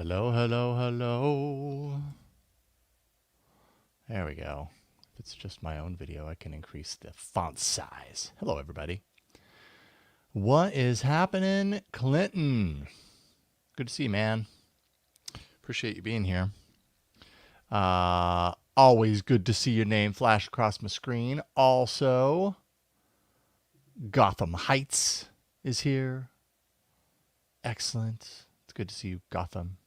Hello, hello, hello. There we go. If it's just my own video, I can increase the font size. Hello, everybody. What is happening, Clinton? Good to see you, man. Appreciate you being here. Always good to see your name flash across my screen. Also, Gotham Heights is here. Excellent. It's good to see you, Gotham.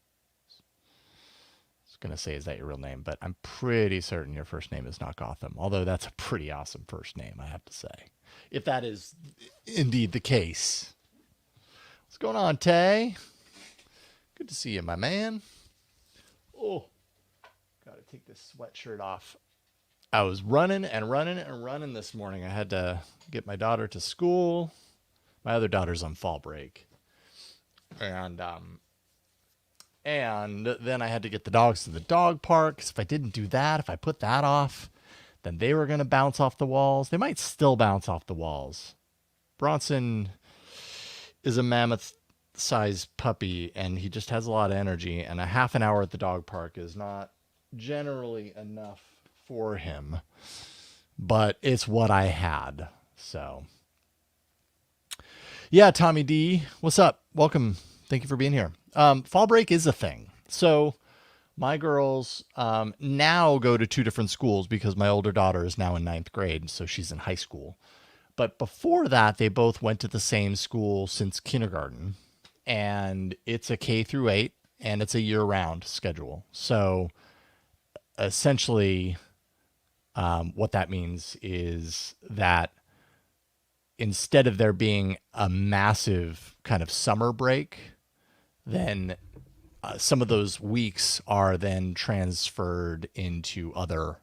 Going to say, is that your real name? But I'm pretty certain your first name is not Gotham. Although that's a pretty awesome first name, I have to say. If that is indeed the case. What's going on, Tay? Good to see you, my man. Oh, got to take this sweatshirt off. I was running this morning. I had to get my daughter to school. My other daughter's on fall break. And then I had to get the dogs to the dog park. 'Cause if I didn't do that, if I put that off, then they were going to bounce off the walls. They might still bounce off the walls. Bronson is a mammoth-sized puppy, and he just has a lot of energy. And a half an hour at the dog park is not generally enough for him. But it's what I had. So, yeah, Tommy D, what's up? Welcome. Thank you for being here. Fall break is a thing. So my girls now go to two different schools because my older daughter is now in ninth grade, so she's in high school. But before that, they both went to the same school since kindergarten, and it's a K through 8, and it's a year-round schedule. So essentially, what that means is that instead of there being a massive kind of summer break, then some of those weeks are then transferred into other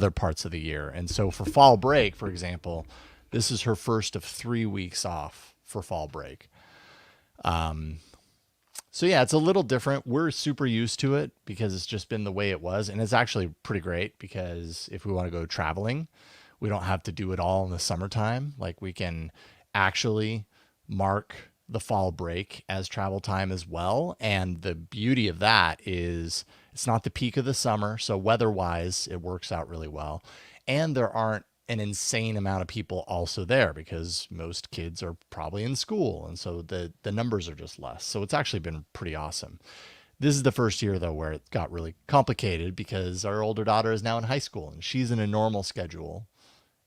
parts of the year. And so for fall break, for example, this is her first of 3 weeks off for fall break. So yeah, it's a little different. We're super used to it because it's just been the way it was. And it's actually pretty great because if we want to go traveling, we don't have to do it all in the summertime. Like we can actually mark the fall break as travel time as well. And the beauty of that is it's not the peak of the summer. So weather wise, it works out really well. And there aren't an insane amount of people also there because most kids are probably in school. And so the numbers are just less. So it's actually been pretty awesome. This is the first year though, where it got really complicated because our older daughter is now in high school and she's in a normal schedule.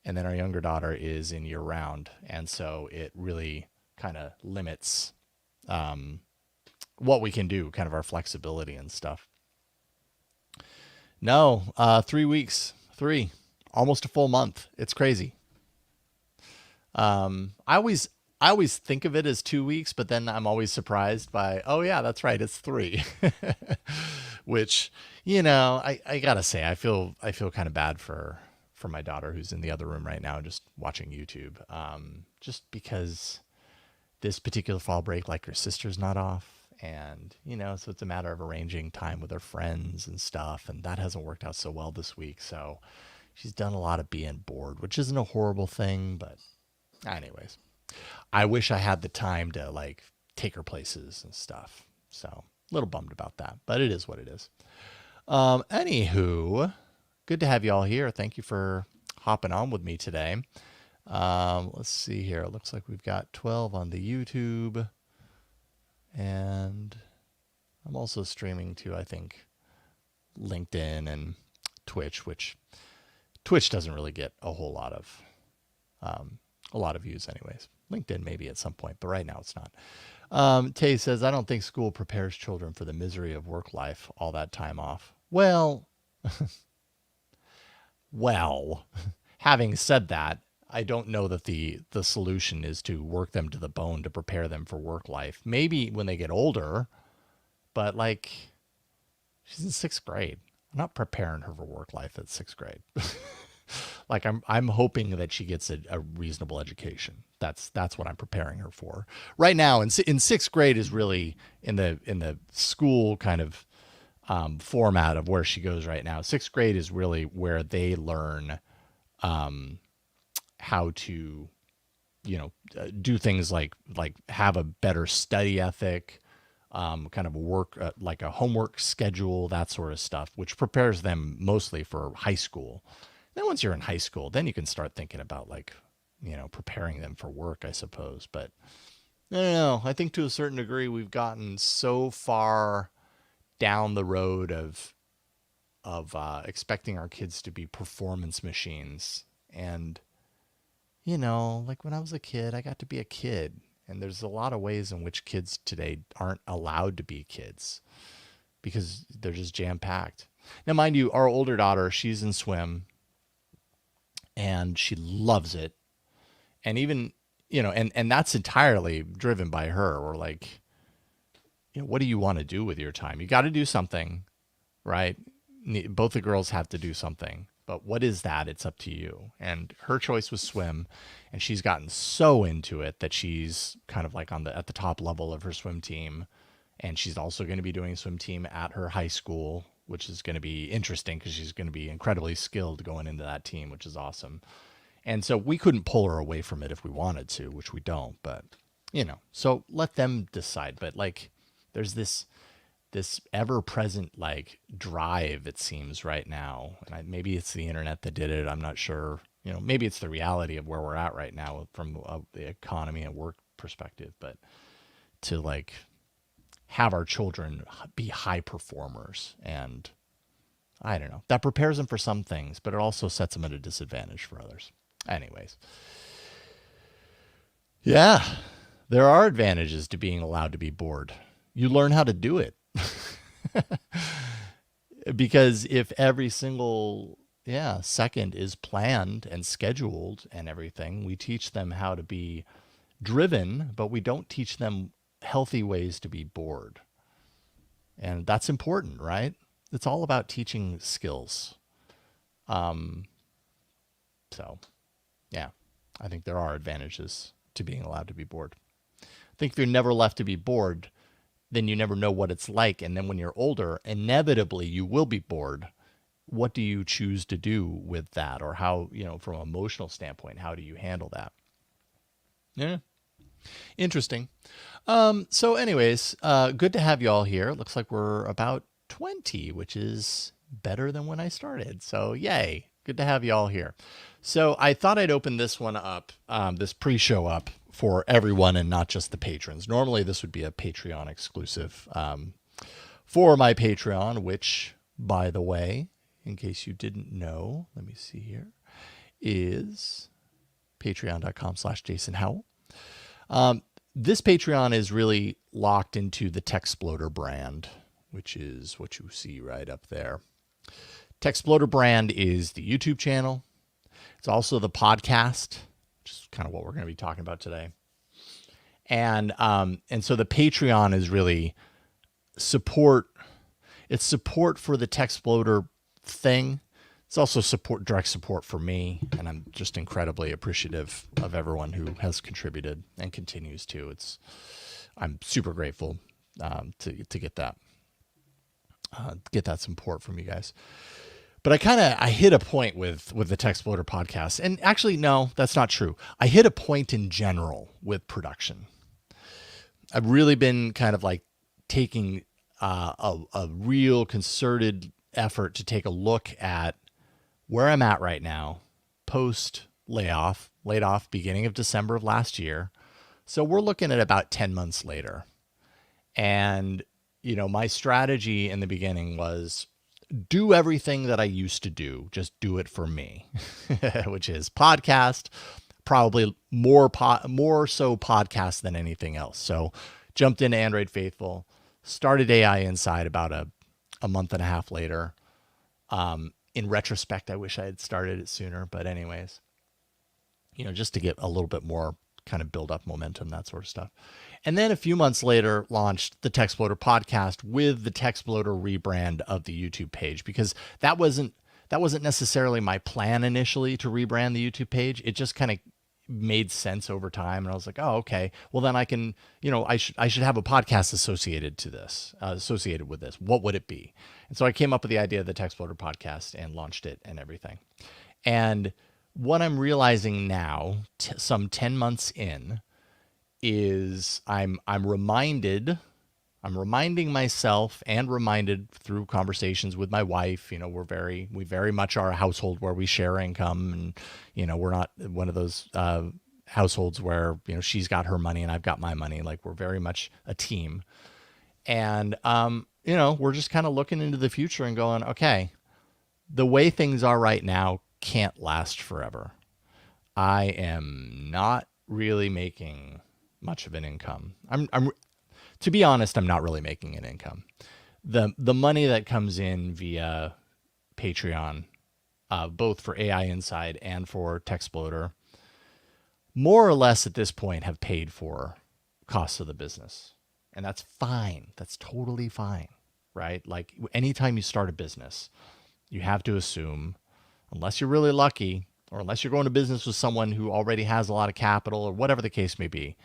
And then our younger daughter is in year round. And so it really kind of limits what we can do, kind of our flexibility and stuff. No, 3 weeks, almost a full month. It's crazy. I always think of it as 2 weeks, but then I'm always surprised by, oh yeah, that's right, it's 3. Which, I gotta say, I feel kind of bad for my daughter who's in the other room right now, just watching YouTube. Just because this particular fall break, like her sister's not off, and so it's a matter of arranging time with her friends and stuff, and that hasn't worked out so well this week. So she's done a lot of being bored, which isn't a horrible thing, but anyways, I wish I had the time to like take her places and stuff. So a little bummed about that, but it is what it is. Anywho, good to have you all here. Thank you for hopping on with me today. Let's see here. It looks like we've got 12 on the YouTube. And I'm also streaming to, I think, LinkedIn and Twitch, which Twitch doesn't really get a whole lot of views anyways. LinkedIn maybe at some point, but right now it's not. Tay says, I don't think school prepares children for the misery of work life, all that time off. Well, having said that, I don't know that the solution is to work them to the bone to prepare them for work life. Maybe when they get older, but like she's in 6th grade. I'm not preparing her for work life at 6th grade. Like I'm hoping that she gets a reasonable education. That's what I'm preparing her for. Right now in 6th grade is really in the school kind of format of where she goes right now. 6th grade is really where they learn how to, do things like have a better study ethic, kind of a work, like a homework schedule, that sort of stuff, which prepares them mostly for high school. Then once you're in high school, then you can start thinking about like, preparing them for work, I suppose. But I don't know. I think to a certain degree, we've gotten so far down the road of expecting our kids to be performance machines. And, like when I was a kid, I got to be a kid. And there's a lot of ways in which kids today aren't allowed to be kids because they're just jam packed. Now, mind you, our older daughter, she's in swim and she loves it. And even, and that's entirely driven by her. We're like, what do you want to do with your time? You got to do something, right? Both the girls have to do something, but what is that? It's up to you. And her choice was swim, and she's gotten so into it that she's kind of like at the top level of her swim team. And she's also going to be doing a swim team at her high school, which is going to be interesting because she's going to be incredibly skilled going into that team, which is awesome. And so we couldn't pull her away from it if we wanted to, which we don't, but so let them decide. But like, there's this ever-present like drive, it seems, right now, and maybe it's the internet that did it. I'm not sure. Maybe it's the reality of where we're at right now from the economy and work perspective. But to like have our children be high performers, and I don't know, that prepares them for some things, but it also sets them at a disadvantage for others. Anyways, yeah, there are advantages to being allowed to be bored. You learn how to do it. Because if every single second is planned and scheduled and everything, we teach them how to be driven, but we don't teach them healthy ways to be bored. And that's important, right? It's all about teaching skills. So yeah, I think there are advantages to being allowed to be bored. I think if you're never left to be bored, then you never know what it's like. And then when you're older, inevitably you will be bored. What do you choose to do with that? Or how, from an emotional standpoint, how do you handle that? Yeah. Interesting. So anyways, good to have you all here. Looks like we're about 20, which is better than when I started. So yay. Good to have you all here. So I thought I'd open this one up, this pre-show up for everyone and not just the patrons. Normally this would be a Patreon exclusive for my Patreon, which, by the way, in case you didn't know, let me see here, is patreon.com/Jason Howell. This Patreon is really locked into the Techsploder brand, which is what you see right up there. Techsploder brand is the YouTube channel. It's also the podcast, which is kind of what we're going to be talking about today. And so the Patreon is really support. It's support for the Techsploder thing. It's also direct support for me, and I'm just incredibly appreciative of everyone who has contributed and continues to. I'm super grateful to get that support from you guys. But I hit a point with the Techsploder podcast, and actually, no, that's not true. I hit a point in general with production. I've really been kind of like taking a real concerted effort to take a look at where I'm at right now, post laid off beginning of December of last year. So we're looking at about 10 months later. And, my strategy in the beginning was do everything that I used to do, just do it for me, which is podcast, probably more so podcast than anything else. So jumped into Android Faithful, started AI Inside about a month and a half later. In retrospect, I wish I had started it sooner, but anyways, just to get a little bit more kind of build up momentum, that sort of stuff. And then a few months later, launched the Techsploder podcast with the Techsploder rebrand of the YouTube page, because that wasn't necessarily my plan initially to rebrand the YouTube page. It just kind of made sense over time, and I was like, oh, okay, well then I can, I should have a podcast associated with this. What would it be? And so I came up with the idea of the Techsploder podcast and launched it and everything. And what I'm realizing now, some 10 months in, is I'm reminded I'm reminding myself and reminded through conversations with my wife, we very much are a household where we share income, and, we're not one of those households where, she's got her money and I've got my money. Like, we're very much a team. And, we're just kind of looking into the future and going, okay, the way things are right now can't last forever. I am not really making much of an income. I'm to be honest, I'm not really making an income. The money that comes in via Patreon, both for AI Inside and for Techsploder, more or less at this point have paid for costs of the business. And that's fine. That's totally fine, right? Like, anytime you start a business, you have to assume, unless you're really lucky, or unless you're going to business with someone who already has a lot of capital, or whatever the case may be,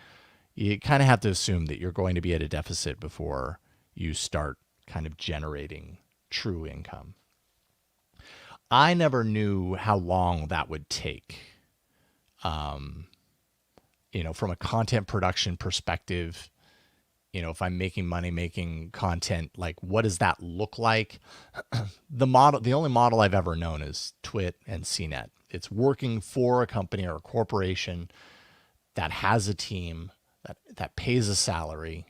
you kind of have to assume that you're going to be at a deficit before you start kind of generating true income. I never knew how long that would take. From a content production perspective, if I'm making money making content, like, what does that look like? The only model I've ever known is Twit and CNET. It's working for a company or a corporation that has a team that pays a salary,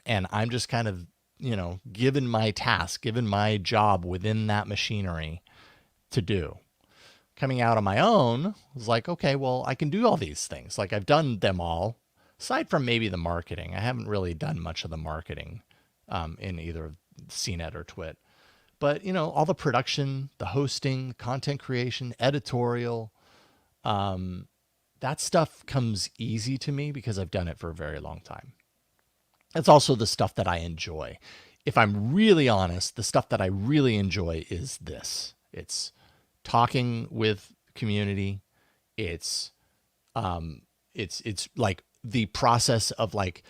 and I'm just kind of, given my task, given my job within that machinery to do. Coming out on my own was like, okay, well, I can do all these things. Like, I've done them all. Aside from maybe the marketing, I haven't really done much of the marketing in either CNET or Twit. But, all the production, the hosting, content creation, editorial, that stuff comes easy to me because I've done it for a very long time. It's also the stuff that I enjoy. If I'm really honest, the stuff that I really enjoy is this. It's talking with community. It's like the process of, like,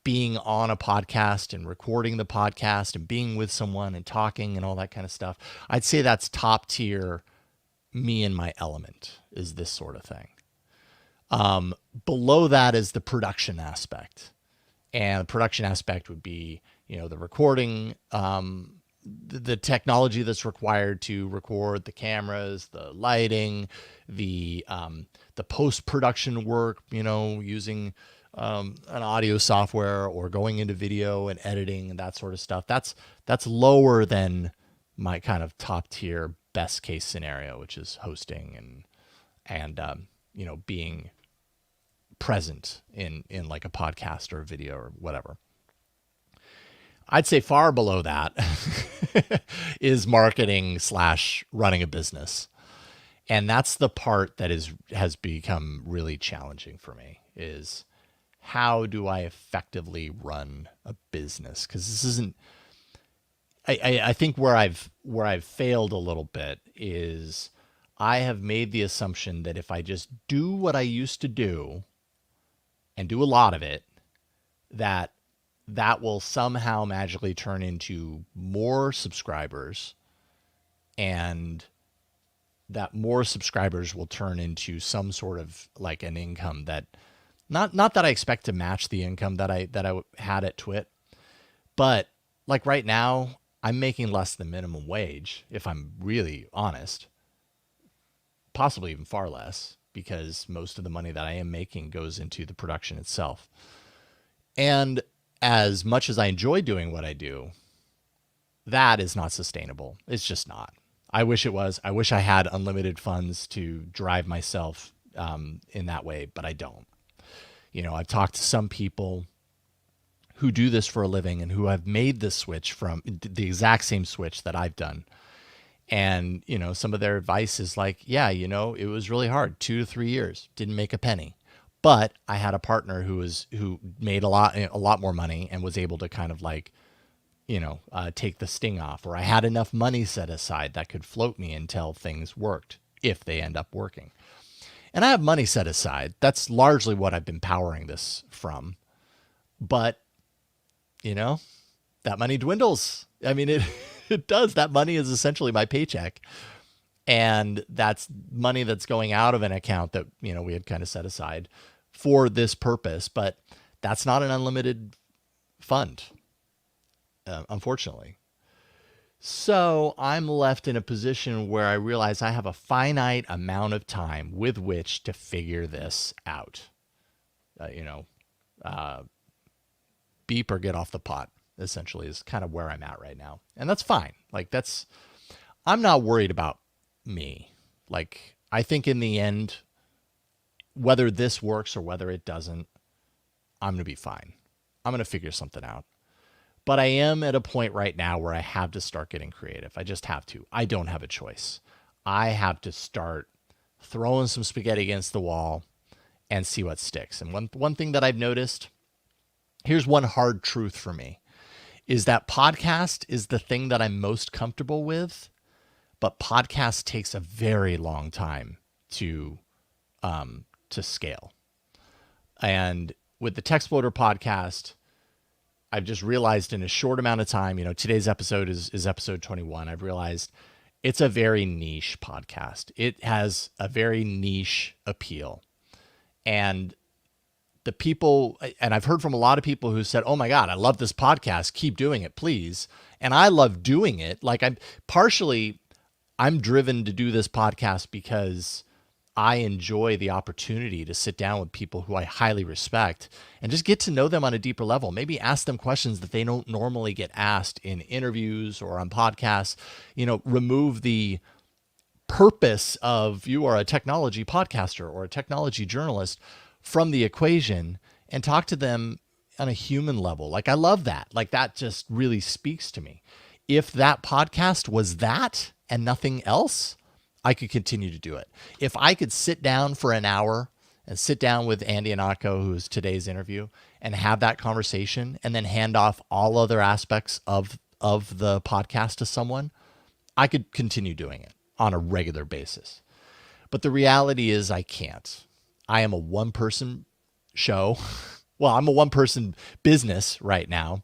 being on a podcast and recording the podcast and being with someone and talking and all that kind of stuff. I'd say that's top tier, me in my element, is this sort of thing. Below that is the production aspect. And the production aspect would be, the recording, the technology that's required to record, the cameras, the lighting, the post-production work, using an audio software or going into video and editing and that sort of stuff. That's lower than my kind of top tier best case scenario, which is hosting and being present in like a podcast or a video or whatever. I'd say far below that is marketing / running a business. And that's the part that has become really challenging for me, is how do I effectively run a business? Because this isn't, I think where I've failed a little bit is I have made the assumption that if I just do what I used to do and do a lot of it, that will somehow magically turn into more subscribers, and that more subscribers will turn into some sort of like an income that not that I expect to match the income that I had at Twit, but like right now I'm making less than minimum wage, if I'm really honest, possibly even far less, because most of the money that I am making goes into the production itself. And as much as I enjoy doing what I do, that is not sustainable. It's just not. I wish it was. I wish I had unlimited funds to drive myself in that way, but I don't. I've talked to some people who do this for a living and who have made the switch from the exact same switch that I've done. And, some of their advice is like, yeah, it was really hard. 2 to 3 years, didn't make a penny. But I had a partner who made a lot more money and was able to kind of like, take the sting off, or I had enough money set aside that could float me until things worked, if they end up working. And I have money set aside. That's largely what I've been powering this from. But, that money dwindles. I mean, it does. That money is essentially my paycheck. And that's money that's going out of an account that, we had kind of set aside for this purpose. But that's not an unlimited fund. unfortunately. So I'm left in a position where I realize I have a finite amount of time with which to figure this out. You know, beep or get off the pot, essentially, is kind of where I'm at right now. And that's fine. Like, I'm not worried about me. Like, I think in the end, whether this works or whether it doesn't, I'm going to be fine. I'm going to figure something out. But I am at a point right now where I have to start getting creative. I just have to. I don't have a choice. I have to start throwing some spaghetti against the wall and see what sticks. And one thing that I've noticed, here's one hard truth for me, is that podcast is the thing that I'm most comfortable with, but podcast takes a very long time to scale. And with the TechSploder podcast, I've just realized in a short amount of time, today's episode is episode 21. I've realized it's a very niche podcast. It has a very niche appeal. And the people, and I've heard from a lot of people who said, "Oh my God, I love this podcast. Keep doing it, please." And I love doing it. Like, I'm driven to do this podcast because I enjoy the opportunity to sit down with people who I highly respect and just get to know them on a deeper level. Maybe ask them questions that they don't normally get asked in interviews or on podcasts. Remove the purpose of you are a technology podcaster or a technology journalist from the equation and talk to them on a human level. Like, I love that. Like, that just really speaks to me. If that podcast was that and nothing else, I could continue to do it. If I could sit down for an hour and sit down with Andy Ihnatko, who's today's interview, and have that conversation and then hand off all other aspects of the podcast to someone, I could continue doing it on a regular basis. But the reality is I can't. I am a one-person show. Well, I'm a one-person business right now,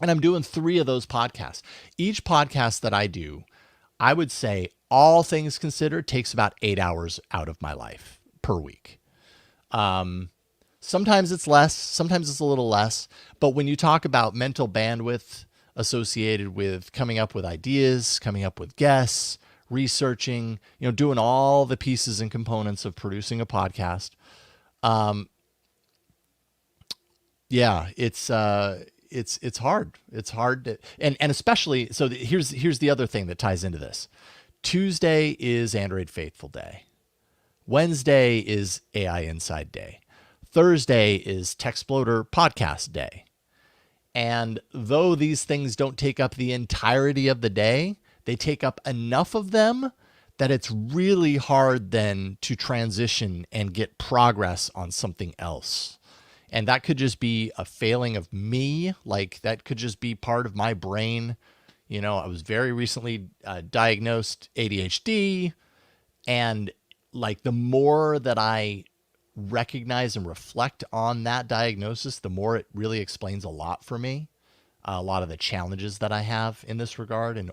and I'm doing 3 of those podcasts. Each podcast that I do, I would say, all things considered, takes about 8 hours out of my life per week. Sometimes it's less, sometimes it's a little less. But when you talk about mental bandwidth associated with coming up with ideas, coming up with guests, researching, doing all the pieces and components of producing a podcast, it's hard. It's hard and especially, so here's the other thing that ties into this. Tuesday is Android Faithful Day. Wednesday is AI Inside Day. Thursday is TechSploder Podcast Day. And though these things don't take up the entirety of the day, they take up enough of them that it's really hard then to transition and get progress on something else. And that could just be a failing of me. Like, that could just be part of my brain. I was very recently diagnosed ADHD, and like, the more that I recognize and reflect on that diagnosis, the more it really explains a lot for me, a lot of the challenges that I have in this regard, and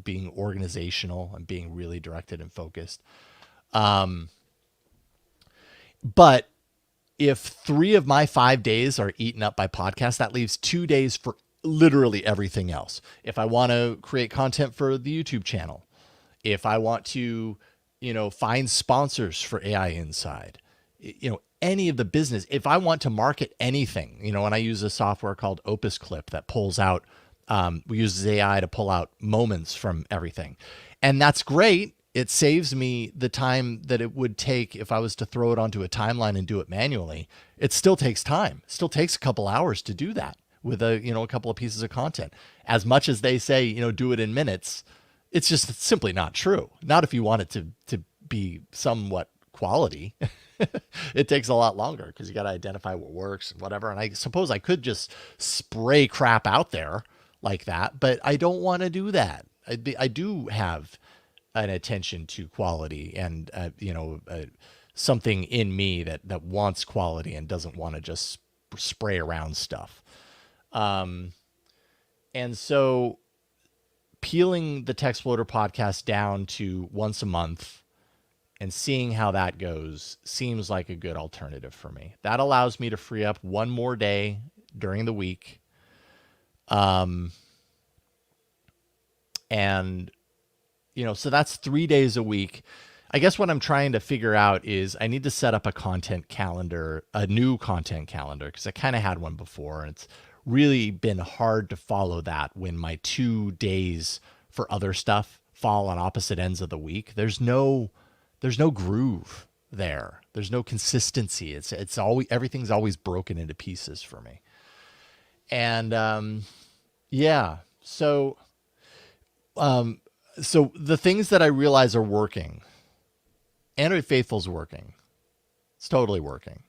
being organizational and being really directed and focused. But if 3 of my 5 days are eaten up by podcasts, that leaves 2 days for literally everything else. If I want to create content for the YouTube channel, if I want to, find sponsors for AI Inside, any of the business, if I want to market anything, and I use a software called Opus Clip that pulls out, we use AI to pull out moments from everything. And that's great. It saves me the time that it would take if I was to throw it onto a timeline and do it manually. It still takes time. It still takes a couple hours to do that with a couple of pieces of content. As much as they say, do it in minutes, it's just simply not true. Not if you want it to be somewhat quality. It takes a lot longer because you got to identify what works and whatever. And I suppose I could just spray crap out there like that, but I don't want to do that. I do have an attention to quality and, something in me that wants quality and doesn't want to just spray around stuff. And so peeling the TechSploder podcast down to once a month and seeing how that goes seems like a good alternative for me. That allows me to free up one more day during the week. And, so that's 3 days a week. I guess what I'm trying to figure out is I need to set up a content calendar, a new content calendar, because I kind of had one before. And it's really been hard to follow that when my 2 days for other stuff fall on opposite ends of the week. There's no groove there. There's no consistency. It's always, everything's always broken into pieces for me. And yeah, so the things that I realize are working, Android Faithful's working. It's totally working.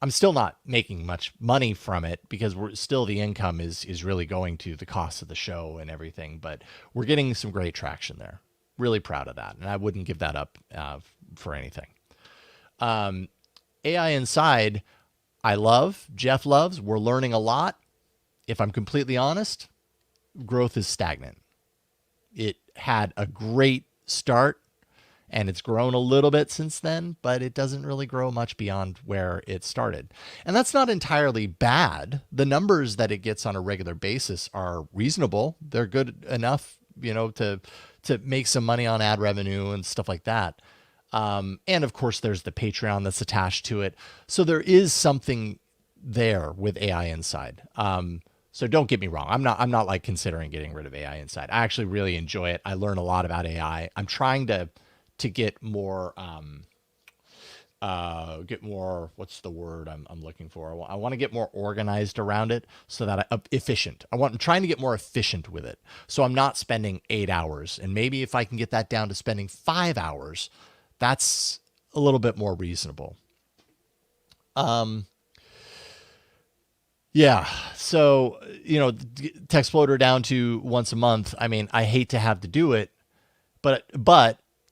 I'm still not making much money from it because we're still, the income is really going to the cost of the show and everything, but we're getting some great traction there. Really proud of that. And I wouldn't give that up for anything. AI Inside, I love, Jeff loves, we're learning a lot. If I'm completely honest, growth is stagnant. It had a great start and it's grown a little bit since then, but it doesn't really grow much beyond where it started. And that's not entirely bad. The numbers that it gets on a regular basis are reasonable. They're good enough, to make some money on ad revenue and stuff like that. And of course, there's the Patreon that's attached to it. So there is something there with AI Inside. So don't get me wrong. I'm not like considering getting rid of AI Inside. I actually really enjoy it. I learn a lot about AI. I'm trying to get more, what's the word I'm looking for? I want to get more organized around it so that efficient. I'm trying to get more efficient with it. So I'm not spending 8 hours, and maybe if I can get that down to spending 5 hours, that's a little bit more reasonable. Yeah. So, Textploder down to once a month. I mean, I hate to have to do it, but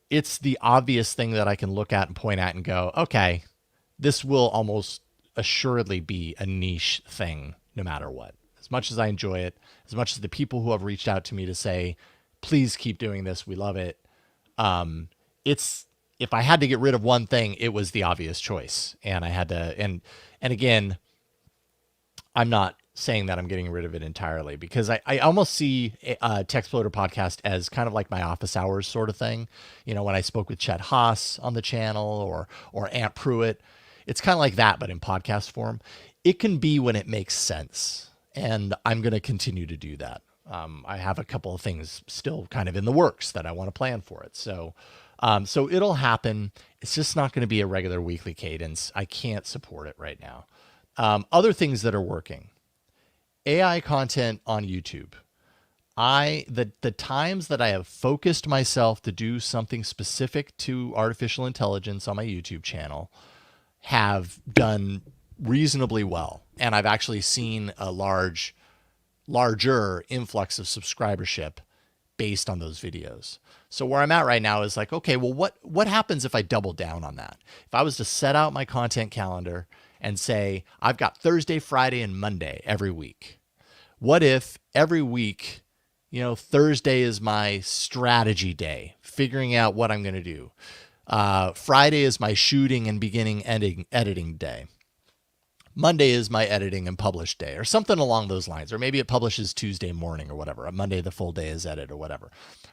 it's the obvious thing that I can look at and point at and go, okay, this will almost assuredly be a niche thing no matter what. As much as I enjoy it, as much as the people who have reached out to me to say, please keep doing this, we love it. If I had to get rid of one thing, it was the obvious choice. And I had to, and again, I'm not saying that I'm getting rid of it entirely because I almost see Textploder podcast as kind of like my office hours sort of thing. When I spoke with Chet Haas on the channel or Ant Pruitt, it's kind of like that, but in podcast form. It can be when it makes sense. And I'm going to continue to do that. I have a couple of things still kind of in the works that I want to plan for it. So it'll happen. It's just not going to be a regular weekly cadence. I can't support it right now. Other things that are working. AI content on YouTube. The times that I have focused myself to do something specific to artificial intelligence on my YouTube channel have done reasonably well. And I've actually seen a larger influx of subscribership based on those videos. So where I'm at right now is like, okay, well, what happens if I double down on that? If I was to set out my content calendar and say, I've got Thursday, Friday, and Monday every week. What if every week, Thursday is my strategy day, figuring out what I'm going to do. Friday is my shooting and beginning editing day. Monday is my editing and publish day or something along those lines. Or maybe it publishes Tuesday morning or whatever. Monday, the full day is edit or whatever.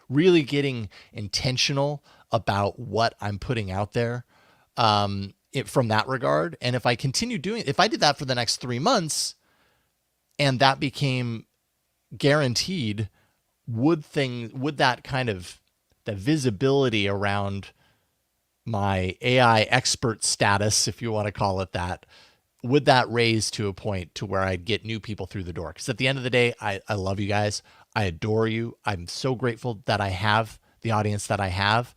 Really getting intentional about what I'm putting out there. From that regard. And if I continue doing it, if I did that for the next 3 months and that became guaranteed, would that kind of the visibility around my AI expert status, if you want to call it that, would that raise to a point to where I'd get new people through the door? Because at the end of the day, I love you guys. I adore you. I'm so grateful that I have the audience that I have.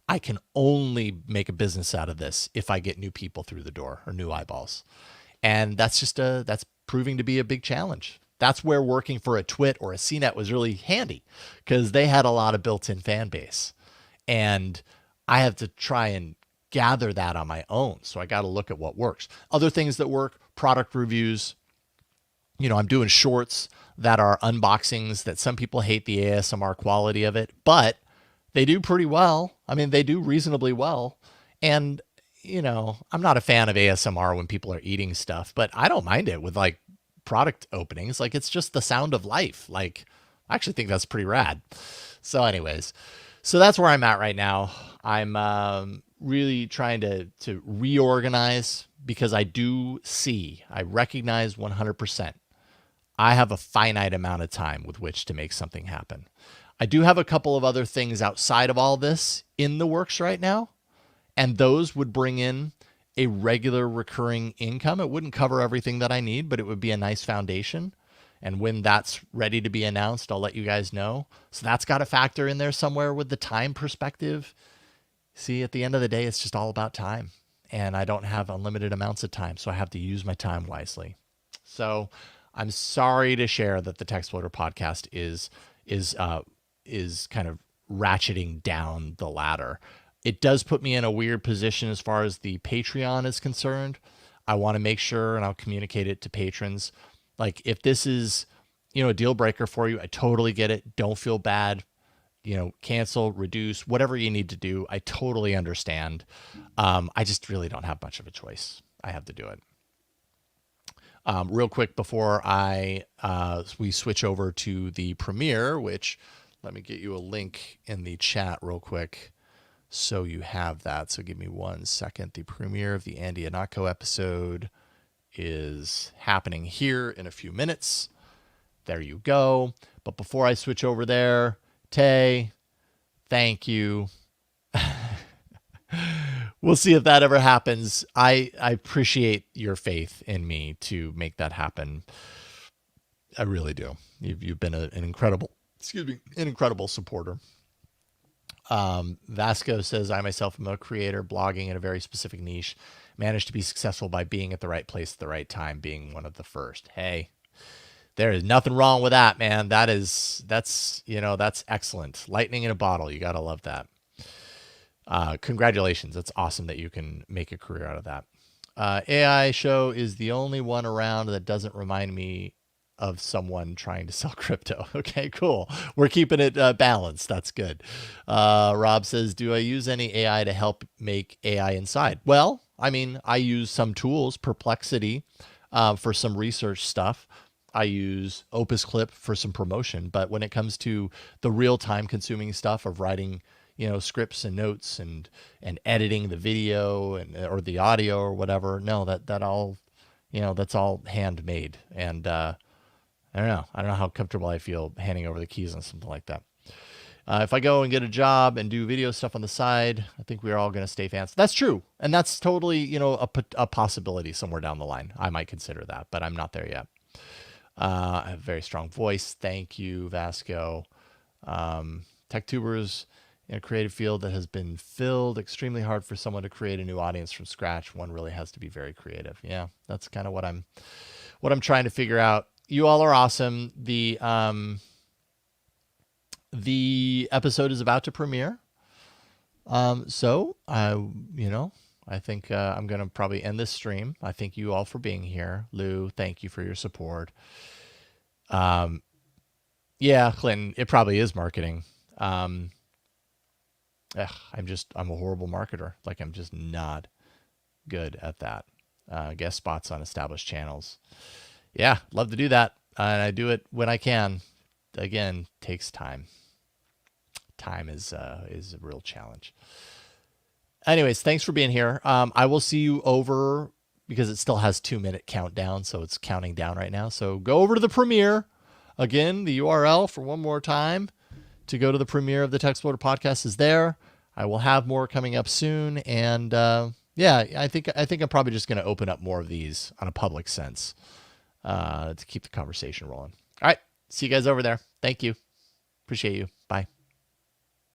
I can only make a business out of this if I get new people through the door or new eyeballs. And that's proving to be a big challenge. That's where working for a Twit or a CNET was really handy because they had a lot of built-in fan base. And I have to try and gather that on my own. So I got to look at what works. Other things that work, product reviews. I'm doing shorts that are unboxings that some people hate the ASMR quality of it, but they do pretty well. I mean, they do reasonably well. And, I'm not a fan of ASMR when people are eating stuff, but I don't mind it with like product openings. Like it's just the sound of life. Like I actually think that's pretty rad. So anyways, so that's where I'm at right now. I'm really trying to reorganize because I recognize 100%. I have a finite amount of time with which to make something happen. I do have a couple of other things outside of all this in the works right now, and those would bring in a regular recurring income. It wouldn't cover everything that I need, but it would be a nice foundation. And when that's ready to be announced, I'll let you guys know. So that's got to factor in there somewhere with the time perspective. See, at the end of the day, it's just all about time. And I don't have unlimited amounts of time, so I have to use my time wisely. So I'm sorry to share that the TechSploder podcast is kind of ratcheting down the ladder. It does put me in a weird position as far as the Patreon is concerned. I want to make sure, and I'll communicate it to patrons. Like, if this is, a deal breaker for you, I totally get it. Don't feel bad. Cancel, reduce, whatever you need to do. I totally understand. I just really don't have much of a choice. I have to do it. Real quick before we switch over to the premiere, which let me get you a link in the chat real quick so you have that. So give me 1 second. The premiere of the Andy Ihnatko episode is happening here in a few minutes. There you go. But before I switch over there, Tay, thank you. We'll see if that ever happens. I appreciate your faith in me to make that happen. I really do. You've been an incredible supporter. Vasco says, I myself am a creator blogging in a very specific niche, managed to be successful by being at the right place at the right time, being one of the first. Hey, there is nothing wrong with that, man. That's excellent. Lightning in a bottle. You got to love that. Congratulations. That's awesome that you can make a career out of that. AI show is the only one around that doesn't remind me of someone trying to sell crypto. Okay, cool. We're keeping it balanced. That's good. Rob says, do I use any AI to help make AI inside? Well, I mean, I use some tools, Perplexity, for some research stuff. I use Opus Clip for some promotion. But when it comes to the real time consuming stuff of writing, scripts and notes and editing the video or the audio or whatever, no, that all, that's all handmade. And I don't know how comfortable I feel handing over the keys on something like that. If I go and get a job and do video stuff on the side, I think we're all going to stay fans. That's true. And that's totally, a possibility somewhere down the line. I might consider that, but I'm not there yet. I have a very strong voice. Thank you, Vasco. TechTubers in a creative field that has been filled, extremely hard for someone to create a new audience from scratch. One really has to be very creative. Yeah, that's kind of what I'm trying to figure out. You all are awesome. The episode is about to premiere. So I think I'm going to probably end this stream. I thank you all for being here. Lou, thank you for your support. Yeah, Clinton, it probably is marketing. I'm a horrible marketer. Like, I'm just not good at that. Guest spots on established channels. Yeah, love to do that. And I do it when I can. Again, takes time. Time is a real challenge. Anyways, thanks for being here. I will see you over, because it still has 2-minute countdown, so it's counting down right now. So go over to the premiere. Again, the URL for one more time to go to the premiere of the TechSploder podcast is there. I will have more coming up soon. And I think I'm probably just going to open up more of these on a public sense to keep the conversation rolling. All right. See you guys over there. Thank you. Appreciate you. Bye.